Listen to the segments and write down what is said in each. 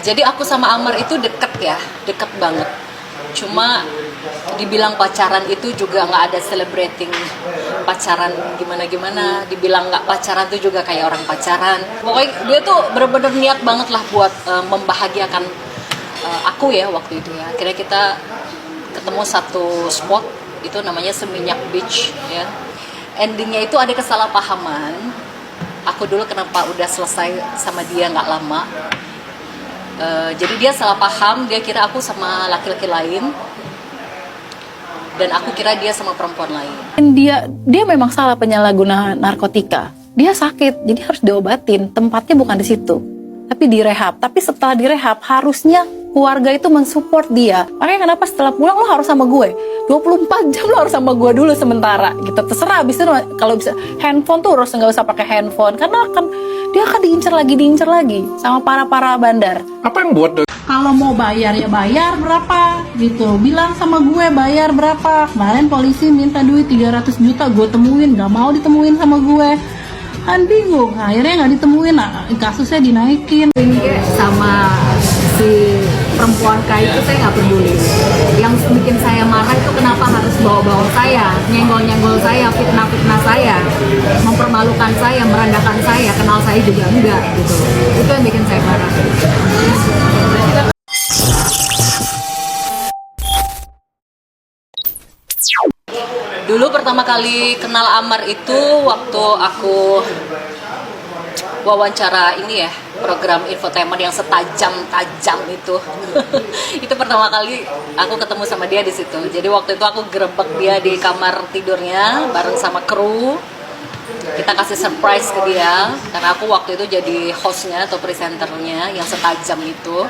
Jadi aku sama Amar itu deket ya, deket banget. Cuma dibilang pacaran itu juga nggak ada celebrating pacaran gimana-gimana. Dibilang nggak pacaran itu juga kayak orang pacaran. Pokoknya dia tuh bener-bener niat banget lah buat membahagiakan aku ya waktu itu ya. Akhirnya kita ketemu satu spot, itu namanya Seminyak Beach ya. Endingnya itu ada kesalahpahaman. Aku dulu kenapa udah selesai sama dia nggak lama. Jadi dia salah paham, dia kira aku sama laki-laki lain dan aku kira dia sama perempuan lain. Dia memang salah penyalahguna narkotika. Dia sakit, jadi harus diobatin. Tempatnya bukan di situ, tapi di rehab. Tapi setelah di rehab, harusnya keluarga itu mensupport dia. Makanya kenapa setelah pulang lo harus sama gue 24 jam, lo harus sama gue dulu sementara gitu. Terserah, abis itu kalau bisa handphone tuh harus nggak usah pakai handphone, karena dia akan diincar lagi sama para bandar. Apa yang buat Kalau mau bayar ya bayar berapa gitu, bilang sama gue bayar berapa. Kemarin polisi minta duit 300 juta, gue temuin, gak mau ditemuin sama gue, kan bingung. Akhirnya nggak ditemuin, kasusnya dinaikin. Sama si perempuan K itu saya nggak peduli. Yang bikin saya marah itu kenapa harus bawa-bawa saya, nyenggol-nyenggol saya, fitnah-fitnah saya, mempermalukan saya, merendahkan saya, kenal saya juga enggak gitu. Itu yang bikin saya marah. Dulu pertama kali kenal Amar itu waktu aku wawancara ini ya, program infotainment yang setajam-tajam itu. Itu pertama kali aku ketemu sama dia di situ. Jadi waktu itu aku gerebek dia di kamar tidurnya bareng sama kru. Kita kasih surprise ke dia karena aku waktu itu jadi hostnya atau presenternya yang setajam itu.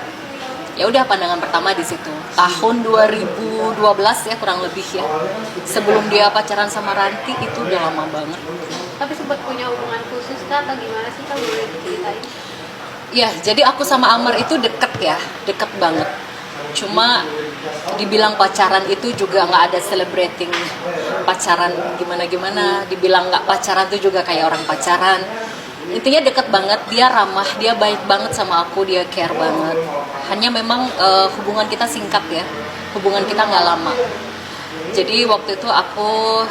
Ya udah, pandangan pertama di situ. Tahun 2012 ya kurang lebih ya. Sebelum dia pacaran sama Ranti itu udah lama banget. Tapi sempat punya hubungan khusus kah atau gimana sih, Kak, boleh diceritain? Ya, jadi aku sama Amar itu deket ya, deket banget. Cuma dibilang pacaran itu juga nggak ada celebrating pacaran gimana-gimana. Dibilang nggak pacaran itu juga kayak orang pacaran. Intinya deket banget, dia ramah, dia baik banget sama aku, dia care banget. Hanya memang hubungan kita singkat ya, hubungan kita nggak lama. Jadi waktu itu aku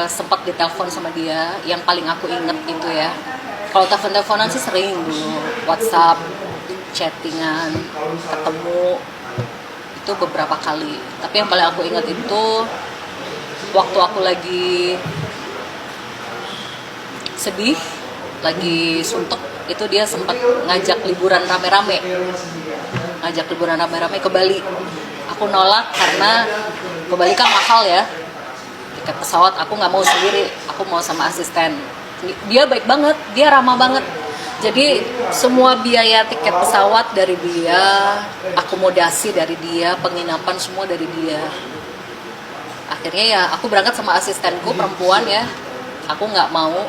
sempat ditelepon sama dia, yang paling aku inget itu ya. Kalau telepon-teleponan sih sering dulu, WhatsApp, chattingan, ketemu, itu beberapa kali. Tapi yang paling aku inget itu waktu aku lagi sedih, lagi suntuk, itu dia sempat ngajak liburan rame-rame ke Bali. Aku nolak karena ke Bali kan mahal ya, tiket pesawat. Aku nggak mau sendiri, aku mau sama asisten. Dia baik banget, dia ramah banget. Jadi semua biaya tiket pesawat dari dia, akomodasi dari dia, penginapan semua dari dia. Akhirnya ya aku berangkat sama asistenku perempuan ya. Aku nggak mau,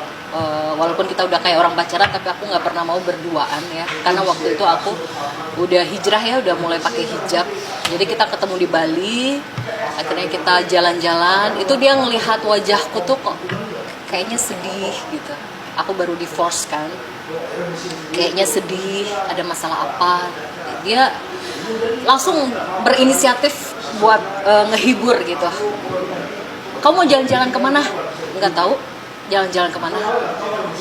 walaupun kita udah kayak orang pacaran, tapi aku nggak pernah mau berduaan ya, karena waktu itu aku udah hijrah ya, udah mulai pakai hijab. Jadi kita ketemu di Bali, akhirnya kita jalan-jalan. Itu dia ngelihat wajahku tuh kok kayaknya sedih gitu. Aku baru divorce kan, kayaknya sedih, ada masalah apa. Dia langsung berinisiatif buat ngehibur gitu. Kamu mau jalan-jalan kemana? Nggak tahu. Jalan-jalan kemana,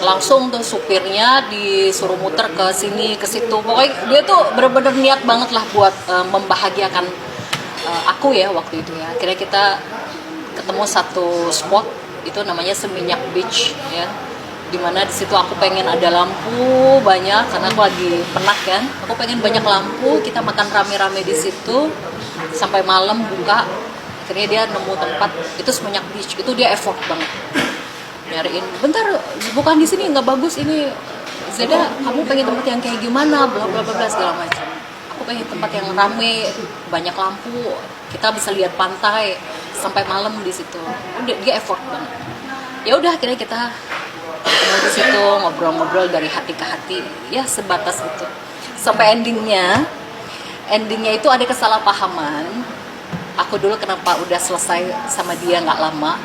langsung tuh supirnya disuruh muter ke sini ke situ. Pokoknya dia tuh bener-bener niat banget lah buat membahagiakan aku ya waktu itu ya. Akhirnya kita ketemu satu spot, itu namanya Seminyak Beach ya, dimana di situ aku pengen ada lampu banyak karena aku lagi penat kan. Aku pengen banyak lampu, kita makan rame-rame di situ sampai malam buka. Akhirnya dia nemu tempat itu Seminyak Beach, itu dia effort banget nyariin, bentar bukan di sini, nggak bagus ini. Zeda, kamu pengen tempat yang kayak gimana, bla bla bla segala macam. Aku pengen tempat yang rame, banyak lampu, kita bisa lihat pantai sampai malam di situ. Udah, dia effort banget. Ya udah, akhirnya kita ketemu di situ, ngobrol-ngobrol dari hati ke hati ya, sebatas itu. Sampai endingnya itu ada kesalahpahaman. Aku dulu kenapa udah selesai sama dia nggak lama.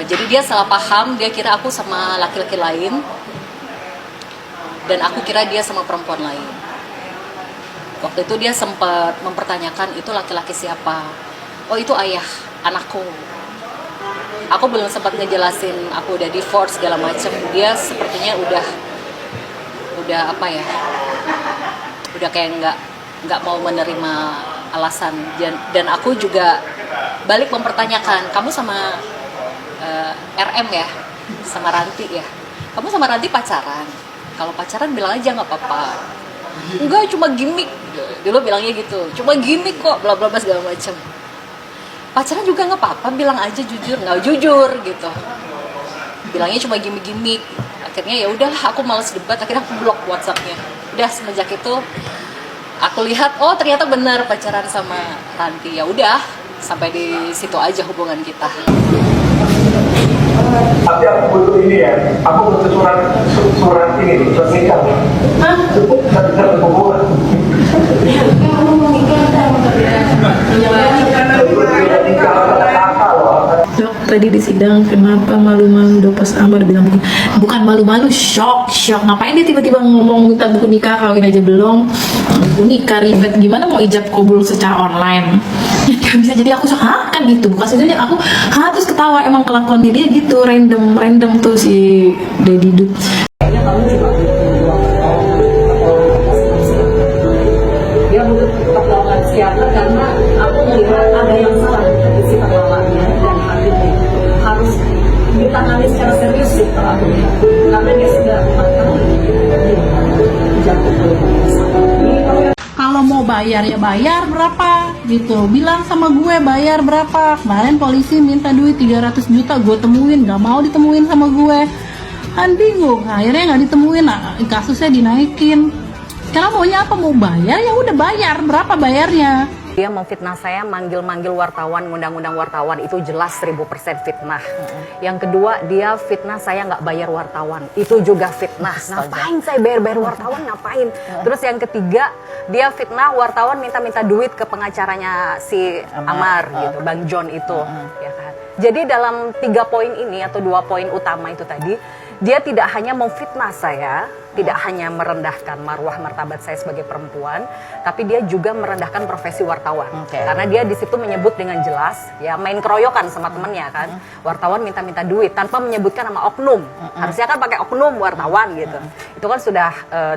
Jadi dia salah paham, dia kira aku sama laki-laki lain dan aku kira dia sama perempuan lain. Waktu itu dia sempat mempertanyakan itu laki-laki siapa. Oh, itu ayah anakku. Aku belum sempat ngejelasin aku udah divorce segala macam. Dia sepertinya udah apa ya? Udah kayak nggak mau menerima alasan. Dan aku juga balik mempertanyakan, kamu sama RM ya, sama Ranti ya? Kamu sama Ranti pacaran? Kalau pacaran bilang aja nggak apa-apa. Enggak, cuma gimmick. Dulu bilangnya gitu, cuma gimmick kok, bla bla bla segala macam. Pacaran juga nggak apa-apa, bilang aja jujur. Nggak jujur gitu, bilangnya cuma gimmick. Akhirnya ya udahlah, aku malas debat, akhirnya aku blok WhatsAppnya. Udah semenjak itu aku lihat, oh ternyata benar pacaran sama Ranti. Ya udah, sampai di situ aja hubungan kita. Tapi aku butuh ini ya, aku butuh surat ini, surat nikah. Hah? Cukup satu hubungan. Kamu mau nikah sama dia? Dok, tadi di sidang kenapa malu-malu? Dok, pas Amar bilang begini, bukan malu-malu, shock. Ngapain dia tiba-tiba ngomong minta buku nikah, kawin aja belum, buku nikah ribet, gimana mau ijab kabul secara online? Gak bisa. Jadi aku kan gitu, bukan sebenarnya aku terus ketawa. Emang kelakuan dia gitu, random tuh si Daddy Dut. Dia butuh pertolongan psikiater karena aku melihat ada yang salah dari si perlawannya dan hatinya. Harus ditangani secara serius sih kalau aku lihat. Karena dia sudah matang jatuh. Kalau mau bayar ya bayar berapa gitu, bilang sama gue bayar berapa. Kemarin polisi minta duit 300 juta, gue temuin, gak mau ditemuin sama gue. Kan bingung, akhirnya gak ditemuin, kasusnya dinaikin. Sekarang maunya apa? Mau bayar ya udah bayar, berapa bayarnya? Dia memfitnah saya, manggil-manggil wartawan, ngundang-undang wartawan, itu jelas 1000% fitnah. Yang kedua, dia fitnah saya nggak bayar wartawan, itu juga fitnah. Ngapain saya bayar wartawan, ngapain? Terus yang ketiga, dia fitnah wartawan minta-minta duit ke pengacaranya si Amar gitu, Bang John itu. Ya kan? Jadi dalam 3 poin ini atau 2 poin utama itu tadi, dia tidak hanya memfitnah saya, tidak hanya merendahkan marwah martabat saya sebagai perempuan, tapi dia juga merendahkan profesi wartawan. Karena dia di situ menyebut dengan jelas, ya main keroyokan sama temennya kan, wartawan minta-minta duit tanpa menyebutkan nama oknum. Harusnya kan pakai oknum wartawan gitu. Itu kan sudah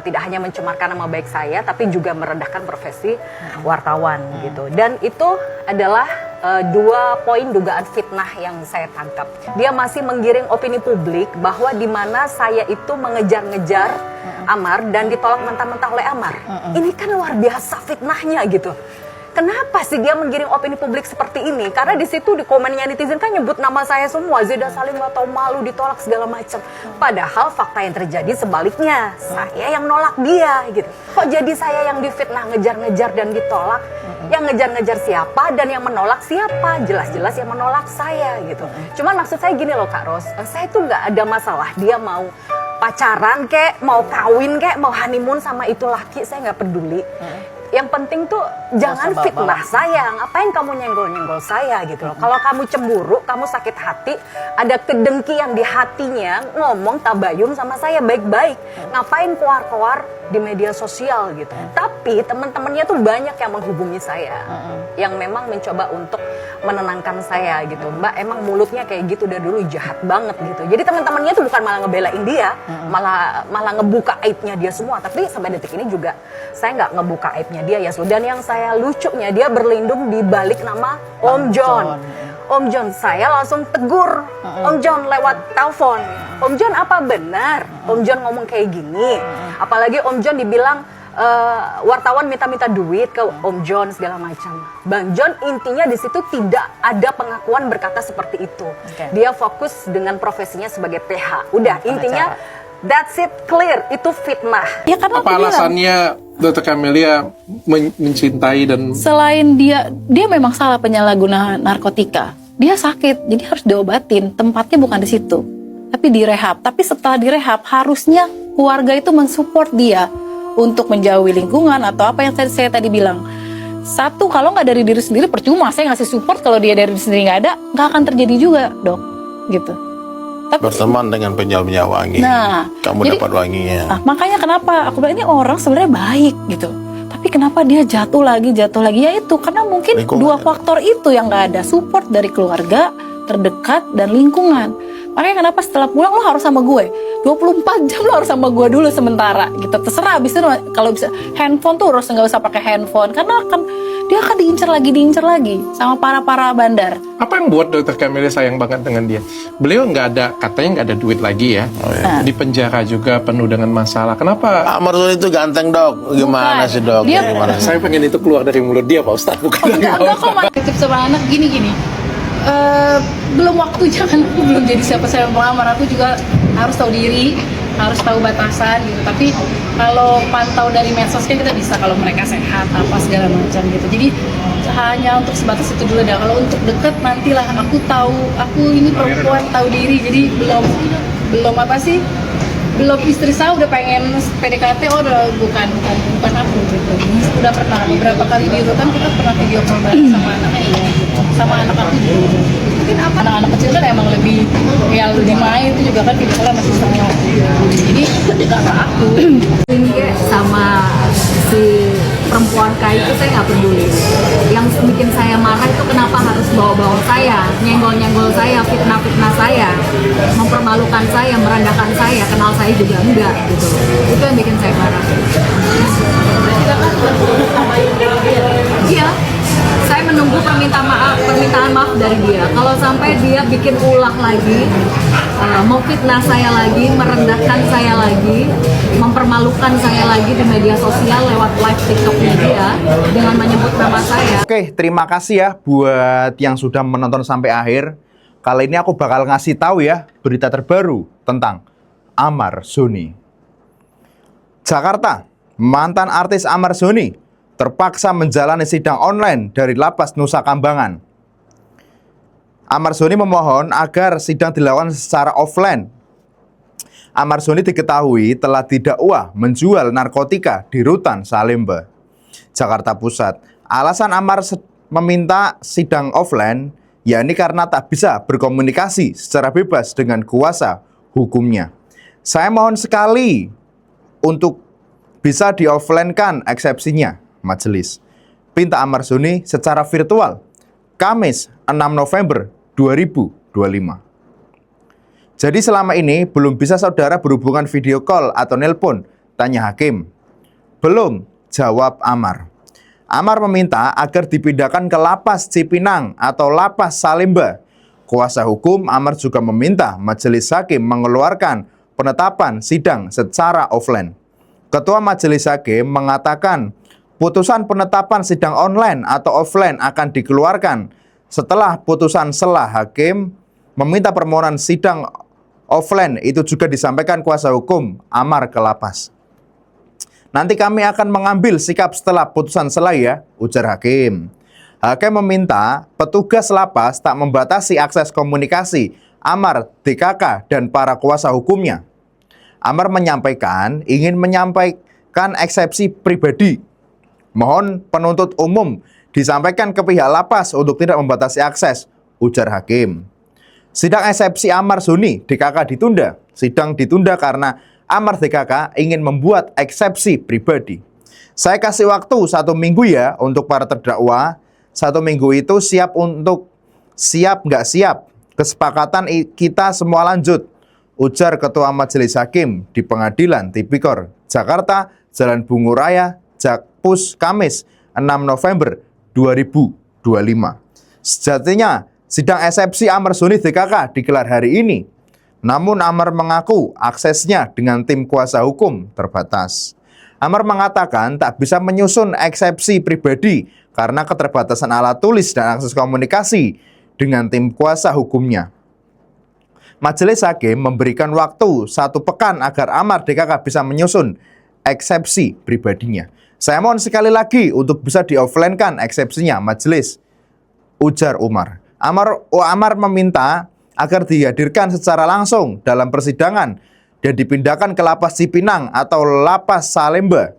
tidak hanya mencemarkan nama baik saya, tapi juga merendahkan profesi wartawan gitu. Dan itu adalah 2 poin dugaan fitnah yang saya tangkap. Dia masih menggiring opini publik bahwa di mana saya itu mengejar-ngejar Amar dan ditolak mentah-mentah oleh Amar. Ini kan luar biasa fitnahnya gitu. Kenapa sih dia menggiring opini publik seperti ini? Karena di situ di komennya netizen kan nyebut nama saya semua, Zeda Salim nggak tahu malu, ditolak segala macam. Padahal fakta yang terjadi sebaliknya, saya yang nolak dia gitu. Kok jadi saya yang difitnah, ngejar-ngejar dan ditolak? Yang ngejar-ngejar siapa dan yang menolak siapa? Jelas-jelas yang menolak saya gitu. Cuman maksud saya gini loh Kak Ros, saya tuh nggak ada masalah dia mau pacaran kek, mau kawin kek, mau honeymoon sama itu laki, saya nggak peduli. Yang penting tuh jangan fitnah saya. Ngapain kamu nyenggol-nyenggol saya gitu loh. Kalau kamu cemburu, kamu sakit hati, ada kedengkian di hatinya, ngomong tabayun sama saya baik-baik. Ngapain keluar-keluar di media sosial gitu. Tapi teman-temannya tuh banyak yang menghubungi saya, yang memang mencoba untuk menenangkan saya gitu. Mbak, emang mulutnya kayak gitu dari dulu jahat banget gitu. Jadi teman-temannya tuh bukan malah ngebelain dia, malah ngebuka aibnya dia semua. Tapi sampai detik ini juga saya nggak ngebuka aibnya dia ya. Dan yang saya lucunya, dia berlindung di balik nama Om John. Om John, saya langsung tegur Om John lewat telepon. Om John, apa benar Om John ngomong kayak gini? Apalagi Om John dibilang wartawan minta-minta duit ke Om John segala macam. Bang John intinya di situ tidak ada pengakuan berkata seperti itu. Dia fokus dengan profesinya sebagai PH. Udah, intinya that's it, clear, itu fitnah. Ya karena apa alasannya Dr. Camelia mencintai dan selain dia memang salah penyalahgunaan narkotika. Dia sakit, jadi harus diobatin. Tempatnya bukan di situ, tapi direhab. Tapi setelah direhab, harusnya keluarga itu mensupport dia untuk menjauhi lingkungan atau apa yang saya tadi bilang. Satu, kalau nggak dari diri sendiri percuma saya ngasih support. Kalau dia dari diri sendiri nggak ada, nggak akan terjadi juga, dok. Gitu. berteman dengan penjual minyak wangi. Nah, kamu jadi- dapat wanginya. Nah, makanya kenapa aku bilang ini orang sebenarnya baik gitu. Tapi kenapa dia jatuh lagi? Ya itu karena mungkin Lingkungan. dua faktor itu yang nggak ada, support dari keluarga terdekat dan lingkungan. Makanya kenapa setelah pulang lo harus sama gue 24 jam, lo harus sama gue dulu sementara gitu. Terserah abis itu kalau bisa handphone tuh harus nggak usah pakai handphone karena dia akan diincar lagi sama para bandar. Apa yang buat Dokter Camelia sayang banget dengan dia? Beliau katanya nggak ada duit lagi ya. Di penjara juga penuh dengan masalah. Kenapa? Amar Zoni itu ganteng, Dok. Gimana Bukan. sih, Dok? Dia- Gimana sih? Saya pengen itu keluar dari mulut dia, Pak Ustadz, bukan dari Enggak kok, Mas. Titip sama anak gini. Belum waktunya kan, aku belum jadi siapa-siapa pelamar. Aku juga harus tahu diri, harus tahu batasan gitu. Tapi kalau pantau dari medsos kan kita bisa kalau mereka sehat apa segala macam gitu. Jadi hanya untuk sebatas itu dulu dah. Kalau untuk deket nantilah aku tahu aku ini perempuan tahu diri. Jadi belum apa sih? Belum istri saya udah pengen PDKT, udah bukan aku gitu. Udah pernah beberapa kali di rutan kita pernah video call bareng sama anaknya, sama anak aku juga. Mungkin apa anak-anak kecil kan emang lebih main itu juga kan video call masih semua. Jadi nggak ke aku. Ini kayak sama si perempuan kayu itu saya nggak peduli. Yang bikin saya marah itu kenapa harus bawa-bawa saya, nyenggol-nyenggol saya, fitnah-fitnah saya, mempermalukan saya, merendahkan saya, kenal saya juga enggak gitu. Itu yang bikin saya marah. Iya, saya menunggu permintaan maaf dari dia. Kalau sampai dia bikin ulah lagi, memfitnah saya lagi, merendahkan saya lagi, mempermalukan saya lagi di media sosial lewat live TikToknya dia dengan menyebut nama saya. Oke, terima kasih ya buat yang sudah menonton sampai akhir. Kali ini aku bakal ngasih tahu ya berita terbaru tentang Amar Zoni. Jakarta, mantan artis Amar Zoni terpaksa menjalani sidang online dari Lapas Nusa Kambangan. Amar Zoni memohon agar sidang dilakukan secara offline. Amar Zoni diketahui telah didakwa menjual narkotika di Rutan Salemba, Jakarta Pusat. Alasan Amar meminta sidang offline yakni karena tak bisa berkomunikasi secara bebas dengan kuasa hukumnya. Saya mohon sekali untuk bisa di-offline-kan eksepsinya, majelis. Pinta Amar Zoni secara virtual, Kamis 6 November 2025. Jadi selama ini belum bisa saudara berhubungan video call atau nelpon, tanya hakim. Belum, jawab Amar. Amar meminta agar dipindahkan ke Lapas Cipinang atau Lapas Salemba. Kuasa hukum Amar juga meminta majelis hakim mengeluarkan penetapan sidang secara offline. Ketua majelis hakim mengatakan putusan penetapan sidang online atau offline akan dikeluarkan setelah putusan selah hakim meminta permohonan sidang offline itu juga disampaikan kuasa hukum Amar ke lapas. Nanti kami akan mengambil sikap setelah putusan selah ya, ujar hakim. Hakim meminta petugas lapas tak membatasi akses komunikasi Amar, DKK, dan para kuasa hukumnya. Amar menyampaikan ingin menyampaikan eksepsi pribadi. Mohon penuntut umum disampaikan ke pihak lapas untuk tidak membatasi akses, ujar hakim. Sidang eksepsi Amar Zoni DKK ditunda. Sidang ditunda karena Amar DKK ingin membuat eksepsi pribadi. Saya kasih waktu 1 minggu ya untuk para terdakwa. 1 minggu itu siap nggak siap. Kesepakatan kita semua lanjut, ujar Ketua Majelis Hakim di Pengadilan Tipikor Jakarta, Jalan Bungu Raya, Jakpus, Kamis 6 November 2025. Sejatinya sidang eksepsi Amar Zoni DKK digelar hari ini. Namun Amar mengaku aksesnya dengan tim kuasa hukum terbatas. Amar mengatakan tak bisa menyusun eksepsi pribadi karena keterbatasan alat tulis dan akses komunikasi dengan tim kuasa hukumnya. Majelis hakim memberikan waktu 1 pekan agar Amar DKK bisa menyusun eksepsi pribadinya. Saya mohon sekali lagi untuk bisa di-offline-kan eksepsinya, majelis, ujar Umar. Amar meminta agar dihadirkan secara langsung dalam persidangan dan dipindahkan ke Lapas Cipinang atau Lapas Salemba.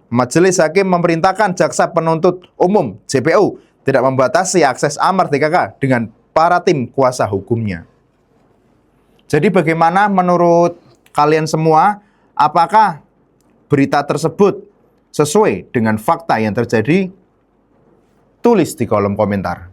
Majelis hakim memerintahkan jaksa penuntut umum JPU tidak membatasi akses Amar DKK dengan para tim kuasa hukumnya. Jadi bagaimana menurut kalian semua? Apakah berita tersebut sesuai dengan fakta yang terjadi? Tulis di kolom komentar.